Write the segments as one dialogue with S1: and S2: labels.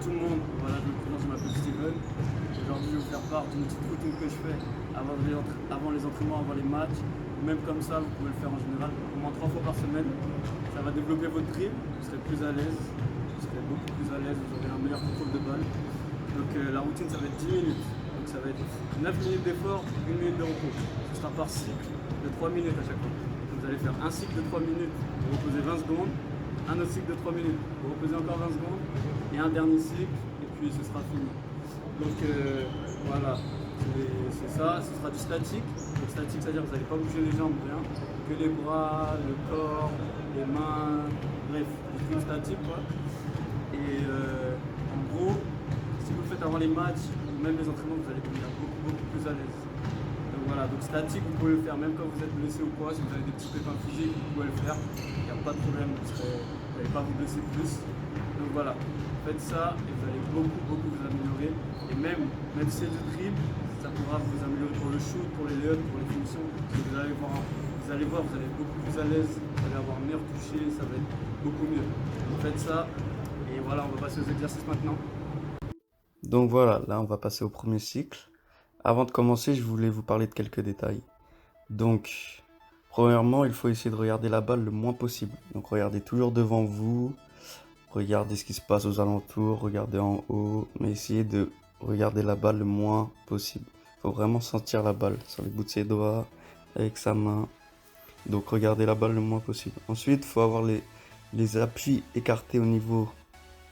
S1: tout le monde. Voilà, je me présente, je m'appelle Steven. Aujourd'hui, je vais vous faire part d'une petite routine que je fais avant les entraînements, avant les matchs. Même comme ça, vous pouvez le faire en général au moins 3 fois par semaine. Ça va développer votre dribble, vous serez plus à l'aise, vous serez beaucoup plus à l'aise, vous aurez un meilleur contrôle de balle. Donc la routine, ça va être 10 minutes. Donc ça va être 9 minutes d'effort, 1 minute de repos. Ce sera par cycle de 3 minutes à chaque fois. Donc vous allez faire un cycle de 3 minutes, vous reposez 20 secondes, un autre cycle de 3 minutes, vous reposez encore 20 secondes, et un dernier cycle, et puis ce sera fini. Donc voilà, c'est ça, ce sera du statique. Donc statique, c'est-à-dire que vous n'allez pas bouger les jambes, rien, que les bras, le corps, les mains, bref, du truc statique quoi. Et en gros, si vous le faites avant les matchs ou même les entraînements, vous allez devenir beaucoup plus à l'aise. Donc voilà, donc statique, vous pouvez le faire même quand vous êtes blessé ou quoi. Si vous avez des petits pépins physiques, vous pouvez le faire. Il n'y a pas de problème, vous n'allez pas vous blesser plus. Donc voilà, faites ça et vous allez beaucoup vous améliorer. Et même si c'est du dribble, ça pourra vous améliorer pour le shoot, pour les layups, pour les finitions. Vous allez voir, vous allez être beaucoup plus à l'aise, vous allez avoir un meilleur toucher, ça va être beaucoup mieux. Donc faites ça et voilà, on va passer aux exercices maintenant.
S2: Donc voilà, là on va passer au premier cycle. Avant de commencer, je voulais vous parler de quelques détails. Donc, premièrement, il faut essayer de regarder la balle le moins possible. Donc regardez toujours devant vous, regardez ce qui se passe aux alentours, regardez en haut, mais essayez de regarder la balle le moins possible. Il faut vraiment sentir la balle sur les bouts de ses doigts, avec sa main. Donc regardez la balle le moins possible. Ensuite, il faut avoir les appuis écartés au niveau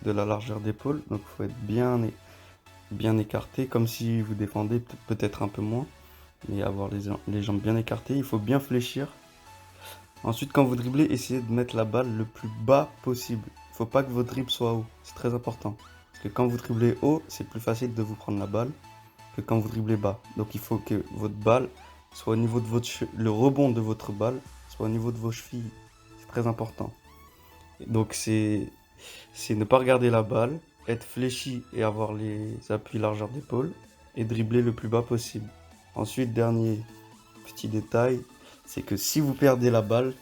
S2: de la largeur d'épaule. Donc il faut être bien écarté, comme si vous défendez peut-être un peu moins, mais avoir les jambes bien écartées. Il faut bien fléchir. Ensuite, quand vous dribblez, essayez de mettre la balle le plus bas possible. Il ne faut pas que votre dribble soit haut, c'est très important. Parce que quand vous dribblez haut, c'est plus facile de vous prendre la balle que quand vous dribblez bas. Donc il faut que votre balle soit au niveau de le rebond de votre balle soit au niveau de vos chevilles. C'est très important. Donc c'est ne pas regarder la balle, être fléchi et avoir les appuis largeur d'épaule et dribbler le plus bas possible. Ensuite, dernier petit détail, c'est que si vous perdez la balle,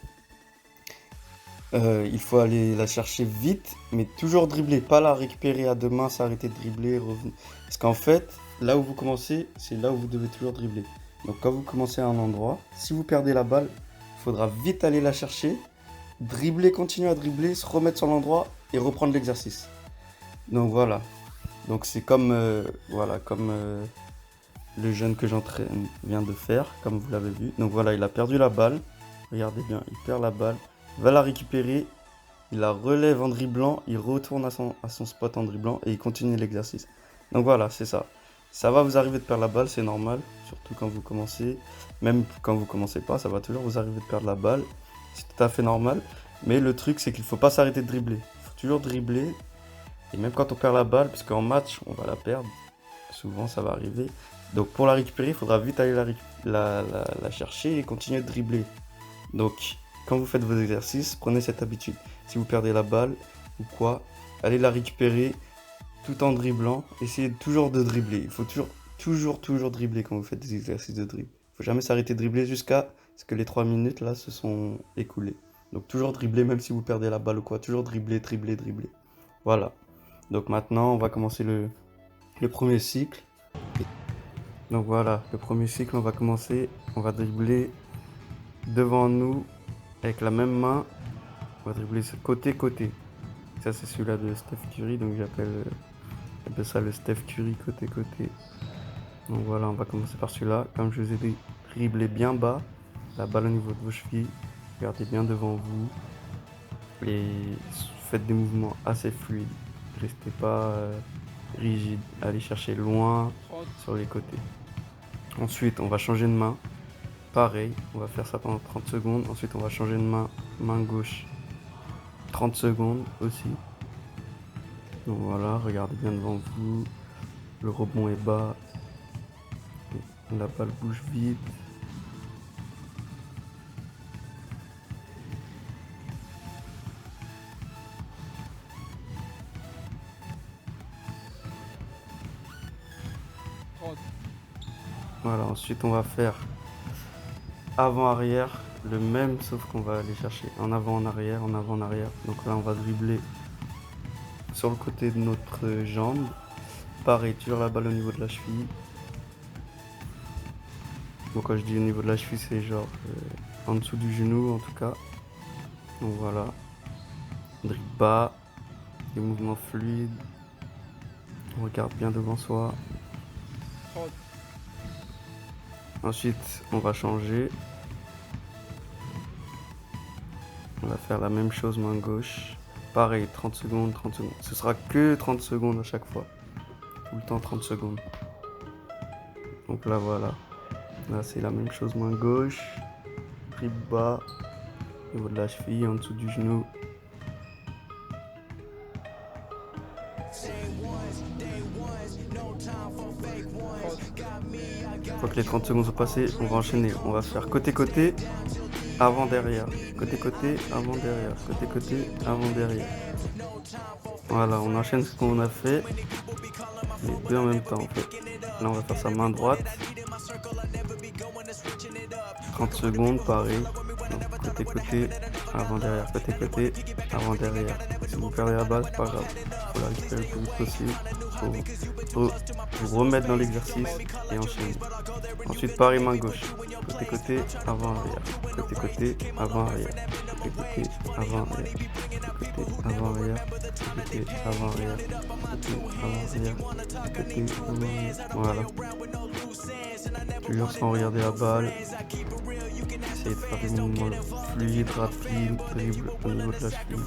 S2: il faut aller la chercher vite, mais toujours dribbler, pas la récupérer à deux mains, s'arrêter de dribbler, revenir. Parce qu'en fait, là où vous commencez, c'est là où vous devez toujours dribbler. Donc quand vous commencez à un endroit, si vous perdez la balle, il faudra vite aller la chercher, dribbler, continuer à dribbler, se remettre sur l'endroit et reprendre l'exercice. Donc voilà. Donc c'est comme le jeune que j'entraîne vient de faire, comme vous l'avez vu. Donc voilà, il a perdu la balle. Regardez bien, il perd la balle, il va la récupérer, il la relève en dribblant, il retourne à son spot en dribblant et il continue l'exercice. Donc voilà, c'est ça. Ça va vous arriver de perdre la balle, c'est normal, surtout quand vous commencez. Même quand vous commencez pas, ça va toujours vous arriver de perdre la balle. C'est tout à fait normal. Mais le truc, c'est qu'il ne faut pas s'arrêter de dribbler. Il faut toujours dribbler. Et même quand on perd la balle, puisqu'en match, on va la perdre. Souvent, ça va arriver. Donc pour la récupérer, il faudra vite aller la chercher et continuer de dribbler. Donc, quand vous faites vos exercices, prenez cette habitude. Si vous perdez la balle ou quoi, allez la récupérer tout en dribblant. Essayez toujours de dribbler. Il faut toujours dribbler quand vous faites des exercices de dribble. Il ne faut jamais s'arrêter de dribbler jusqu'à ce que les 3 minutes là se sont écoulées. Donc toujours dribbler même si vous perdez la balle ou quoi. Toujours dribbler. Voilà. Donc maintenant, on va commencer le premier cycle. Donc voilà, le premier cycle, on va commencer. On va dribbler devant nous avec la même main. On va dribbler côté. Ça, c'est celui-là de Steph Curry. Donc j'appelle ça le Steph Curry côté. Donc voilà, on va commencer par celui-là. Comme je vous ai dit, dribbler bien bas. La balle au niveau de vos chevilles. Regardez bien devant vous. Et faites des mouvements assez fluides. Restez pas rigide. Allez chercher loin sur les côtés. Ensuite, on va changer de main. Pareil, on va faire ça pendant 30 secondes. Ensuite, on va changer de main gauche. 30 secondes aussi. Donc voilà, regardez bien devant vous. Le rebond est bas. La balle bouge vite. Voilà, ensuite on va faire avant-arrière, le même sauf qu'on va aller chercher en avant, en arrière. Donc là on va dribbler sur le côté de notre jambe. Pareil, toujours la balle au niveau de la cheville. Bon, quand je dis au niveau de la cheville, c'est genre en dessous du genou en tout cas. Donc voilà. Dribble bas, des mouvements fluides. On regarde bien devant soi. Ensuite, on va changer. On va faire la même chose main gauche. Pareil, 30 secondes, 30 secondes. Ce sera que 30 secondes à chaque fois. Tout le temps 30 secondes. Donc là, voilà. Là, c'est la même chose main gauche. Dribble bas. Au niveau de la cheville, en dessous du genou. Une fois que les 30 secondes sont passées, on va enchaîner. On va faire côté-côté, avant-derrière. Côté-côté, avant-derrière. Côté-côté, avant-derrière. Voilà, on enchaîne ce qu'on a fait. Les deux en même temps, en fait. Là, on va faire sa main droite. 30 secondes, pareil. Donc, côté-côté, avant-derrière. Côté-côté, avant-derrière. Si vous perdez la balle, c'est pas grave. Il faut la récupérer le plus vite possible. Faut vous remettre dans l'exercice et enchaîner. Ensuite, pareil, main gauche. Côté-côté, avant-arrière. Côté-côté, avant-arrière. Côté-côté, avant-arrière. Côté, avant-arrière. Côté, avant-arrière. Côté, avant-arrière. Côté, avant-arrière. Voilà. Toujours sans regarder la balle. Essayez de faire des mouvements fluides, rapides, dribble au niveau de la cheville.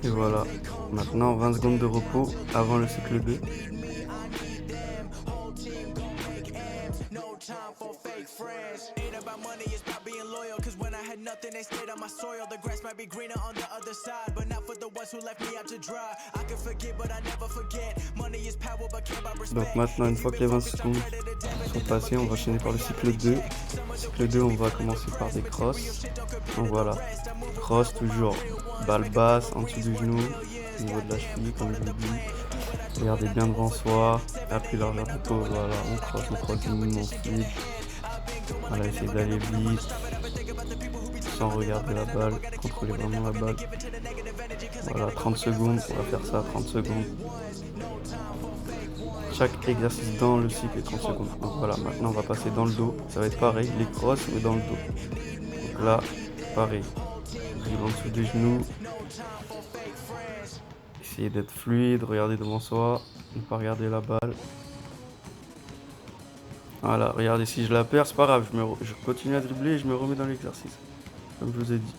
S2: Et voilà. Maintenant 20 secondes de repos avant le cycle 2. Donc maintenant, une fois que les 20 secondes sont passées, on va enchaîner par le cycle 2. Cycle 2, on va commencer par des crosses. Donc voilà, cross toujours, balle basse, en dessous du genou, au niveau de la cheville, comme je vous dis. Regardez bien devant soi, la plus largeur de pause, voilà, on crosse du mouvement fluide. Voilà, essayez d'aller vite, sans regarder la balle, contrôlez vraiment la balle. Voilà, 30 secondes, on va faire ça, 30 secondes. Chaque exercice dans le cycle est 30 secondes. Donc voilà, maintenant on va passer dans le dos. Ça va être pareil, les crosses mais dans le dos. Donc là, pareil. Dribble en dessous des genoux. Essayez d'être fluide, regardez devant soi, ne pas regarder la balle. Voilà, regardez, si je la perds, c'est pas grave, je continue à dribbler et je me remets dans l'exercice. Comme je vous ai dit.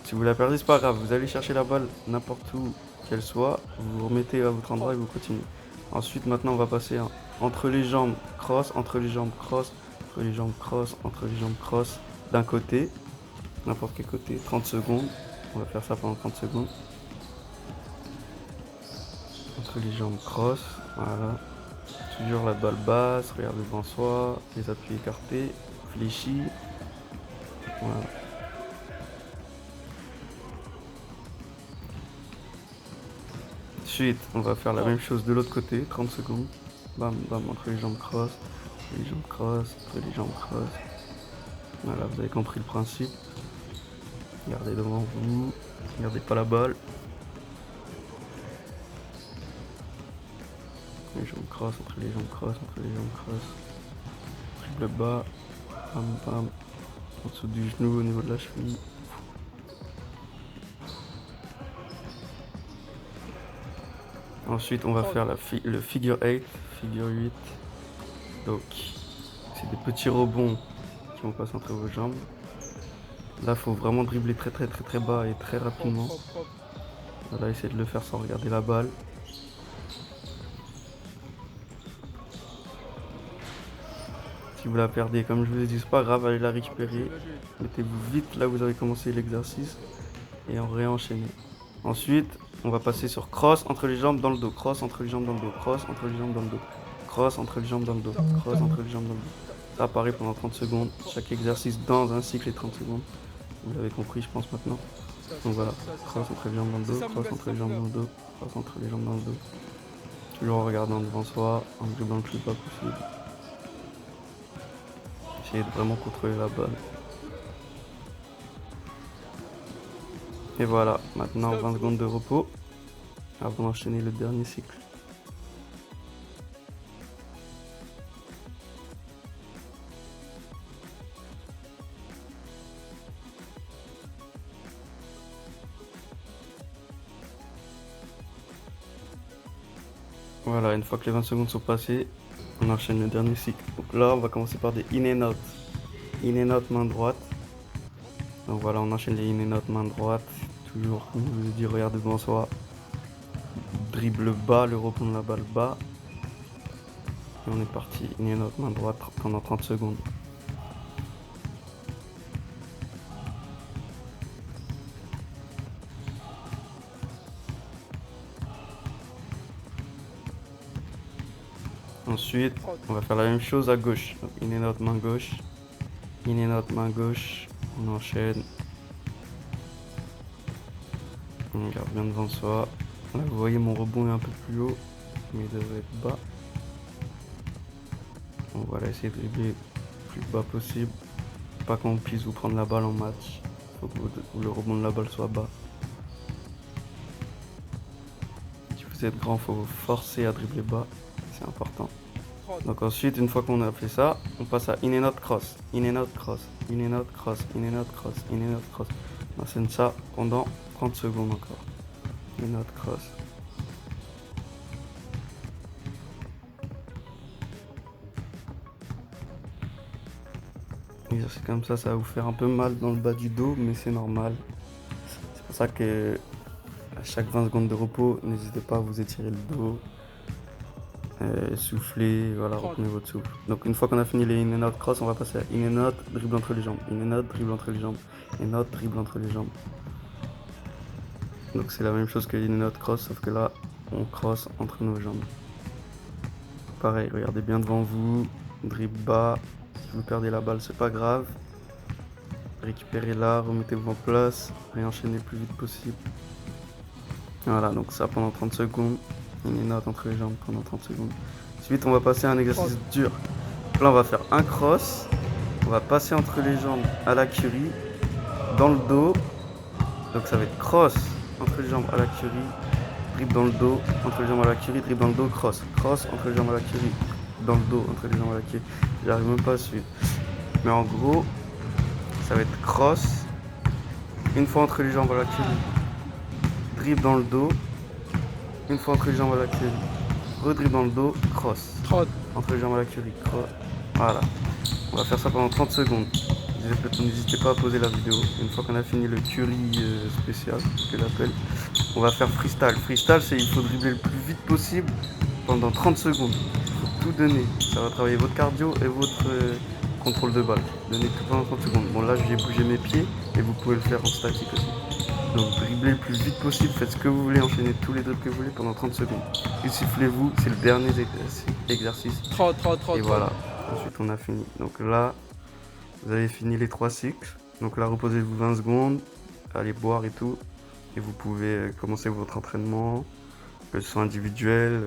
S2: Si vous la perdez, c'est pas grave, vous allez chercher la balle n'importe où qu'elle soit, vous vous remettez à votre endroit et vous continuez. Ensuite, maintenant, on va passer entre les jambes, cross, entre les jambes, cross, entre les jambes, cross, entre les jambes, cross, d'un côté, n'importe quel côté, 30 secondes. On va faire ça pendant 30 secondes. Entre les jambes, cross, voilà. Toujours la balle basse, regardez devant soi, les appuis écartés, fléchis. Voilà. Ensuite, on va faire la même chose de l'autre côté, 30 secondes. Bam, bam, entre les jambes cross, entre les jambes cross, entre les jambes cross. Voilà, vous avez compris le principe. Regardez devant vous, regardez pas la balle. Les jambes cross, entre les jambes cross, entre les jambes cross. Dribble bas, bam, bam, en dessous du genou, au niveau de la cheville. Ensuite, on va faire le figure 8, figure 8. Donc, c'est des petits rebonds qui vont passer entre vos jambes. Là, il faut vraiment dribbler très bas et très rapidement. Voilà, essayez de le faire sans regarder la balle. Si vous la perdez, comme je vous ai dit, c'est pas grave, allez la récupérer. Mettez-vous vite là où vous avez commencé l'exercice et on réenchaîne. Ensuite, on va passer sur cross entre les jambes dans le dos, cross entre les jambes dans le dos, cross entre les jambes dans le dos, cross entre les jambes dans le dos, cross entre les jambes dans le dos. Ça apparaît pendant 30 secondes. Chaque exercice dans un cycle est 30 secondes. Vous l'avez compris, je pense maintenant. Donc voilà, cross entre les jambes dans le dos, cross entre les jambes dans le dos, cross entre les jambes dans le dos. Toujours en regardant devant soi, en dribblant le plus bas possible. essayer de vraiment contrôler la balle. Et voilà, maintenant 20 secondes de repos avant d'enchaîner le dernier cycle. Voilà, une fois que les 20 secondes sont passées, on enchaîne le dernier cycle. Donc là, on va commencer par des in and out. In and out main droite. Donc voilà, on enchaîne les in and out main droite. Toujours, comme je vous ai dit, regardez devant soi. Dribble bas, le rebond de la balle bas. Et on est parti. In and out main droite pendant 30 secondes. Ensuite, on va faire la même chose à gauche. Donc, in and out main gauche. In and out main gauche. On enchaîne. On regarde bien devant soi. Là, vous voyez, mon rebond est un peu plus haut, mais il devrait être bas. On va essayer de dribbler le plus bas possible. Pas qu'on puisse vous prendre la balle en match. Il faut que le rebond de la balle soit bas. Si vous êtes grand, il faut vous forcer à dribbler bas. C'est important. Donc ensuite, une fois qu'on a fait ça, on passe à in and out cross. In and out cross. In and out cross. In and out cross. In and out cross. On enchaîne ça pendant 30 secondes encore. In and out cross. C'est comme ça va vous faire un peu mal dans le bas du dos, mais c'est normal. C'est pour ça que à chaque 20 secondes de repos, n'hésitez pas à vous étirer le dos, souffler, voilà, retenez votre souffle. Donc une fois qu'on a fini les in and out cross, on va passer à in and out, dribble entre les jambes, in and out, dribble entre les jambes, in and out, dribble entre les jambes. Donc c'est la même chose que in and out cross, sauf que là, on cross entre nos jambes. Pareil, regardez bien devant vous, dribble bas. Si vous perdez la balle, c'est pas grave. Récupérez-la, remettez-vous en place et enchaînez le plus vite possible. Voilà, donc ça pendant 30 secondes. Une note entre les jambes pendant 30 secondes. Ensuite, on va passer à un exercice dur. Là, on va faire un cross. On va passer entre les jambes à la Curry, dans le dos. Donc ça va être cross entre les jambes à la Curry, dribble dans le dos, entre les jambes à la Curry, dribble dans le dos, cross. Cross entre les jambes à la Curry, dans le dos, entre les jambes à la Curry. J'arrive même pas à suivre. Mais en gros, ça va être cross, une fois entre les jambes à la Curry, dribble dans le dos, une fois entre les jambes à la Curry, redribble dans le dos, cross. Entre les jambes à la Curry, cross. Voilà. On va faire ça pendant 30 secondes. N'hésitez pas à poser la vidéo. Une fois qu'on a fini le Curry spécial, que l'appelle, on va faire freestyle. Freestyle, c'est il faut dribbler le plus vite possible pendant 30 secondes. Il faut tout donner. Ça va travailler votre cardio et votre contrôle de balle. Donnez tout pendant 30 secondes. Bon, là, je vais bouger mes pieds et vous pouvez le faire en statique aussi. Donc, dribblez le plus vite possible. Faites ce que vous voulez. Enchaînez tous les dribbles que vous voulez pendant 30 secondes. Et sifflez-vous. C'est le dernier exercice. Et voilà. Ensuite, on a fini. Donc là, vous avez fini les 3 cycles. Donc là, reposez-vous 20 secondes. Allez boire et tout. Et vous pouvez commencer votre entraînement. Que ce soit individuel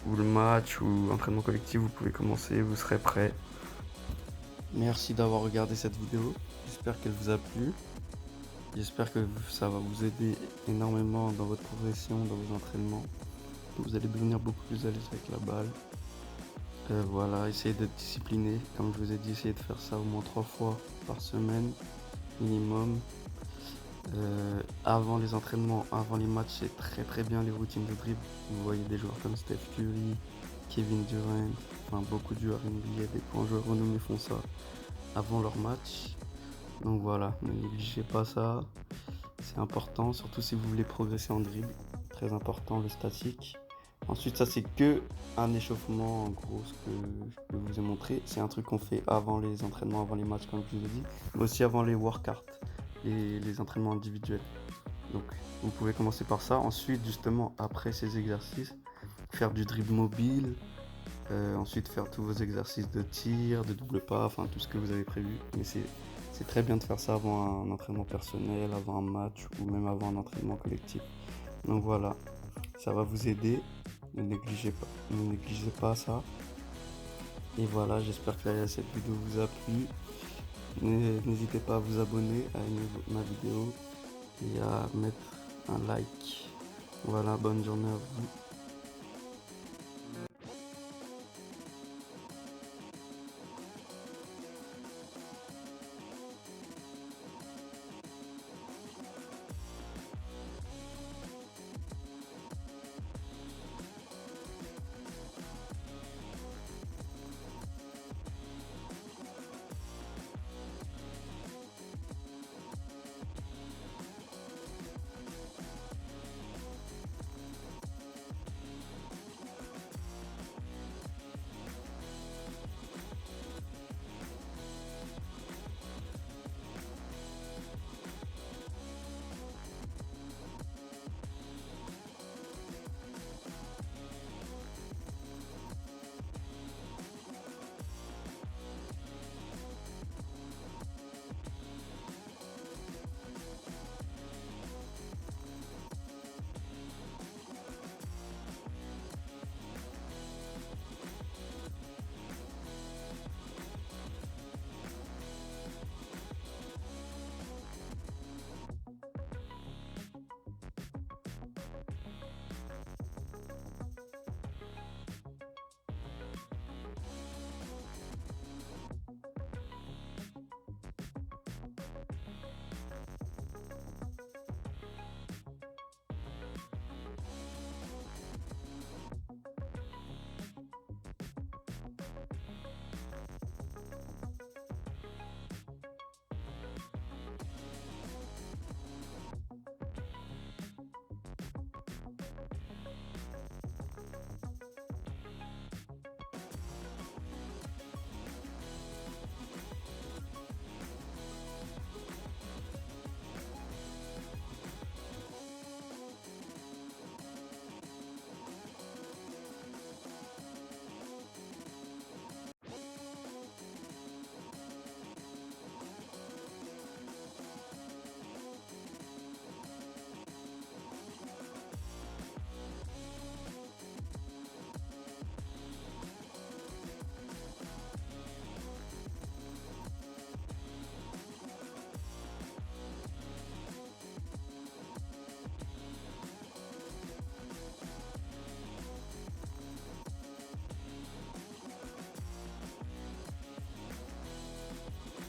S2: ou le match ou entraînement collectif, vous pouvez commencer, vous serez prêt. Merci d'avoir regardé cette vidéo, j'espère qu'elle vous a plu. J'espère que ça va vous aider énormément dans votre progression, dans vos entraînements. Vous allez devenir beaucoup plus à l'aise avec la balle. Voilà, essayez d'être discipliné. Comme je vous ai dit, essayez de faire ça au moins 3 fois par semaine minimum. Avant les entraînements, avant les matchs, c'est très bien les routines de dribble. Vous voyez des joueurs comme Steph Curry, Kevin Durant, enfin beaucoup de joueurs NBA, des grands joueurs renommés font ça avant leur match. Donc voilà, ne négligez pas ça, c'est important, surtout si vous voulez progresser en dribble. Très important le statique. Ensuite, ça c'est que un échauffement, en gros, ce que je vous ai montré. C'est un truc qu'on fait avant les entraînements, avant les matchs, comme je vous ai dit, mais aussi avant les workouts et les entraînements individuels. Donc vous pouvez commencer par ça. Ensuite, justement, après ces exercices, faire du dribble mobile. Ensuite, faire tous vos exercices de tir, de double pas, enfin tout ce que vous avez prévu. Mais c'est très bien de faire ça avant un entraînement personnel, avant un match ou même avant un entraînement collectif. Donc voilà, ça va vous aider. Ne négligez pas ça. Et voilà, j'espère que cette vidéo vous a plu. N'hésitez pas à vous abonner, à aimer ma vidéo et à mettre un like. Voilà, bonne journée à vous.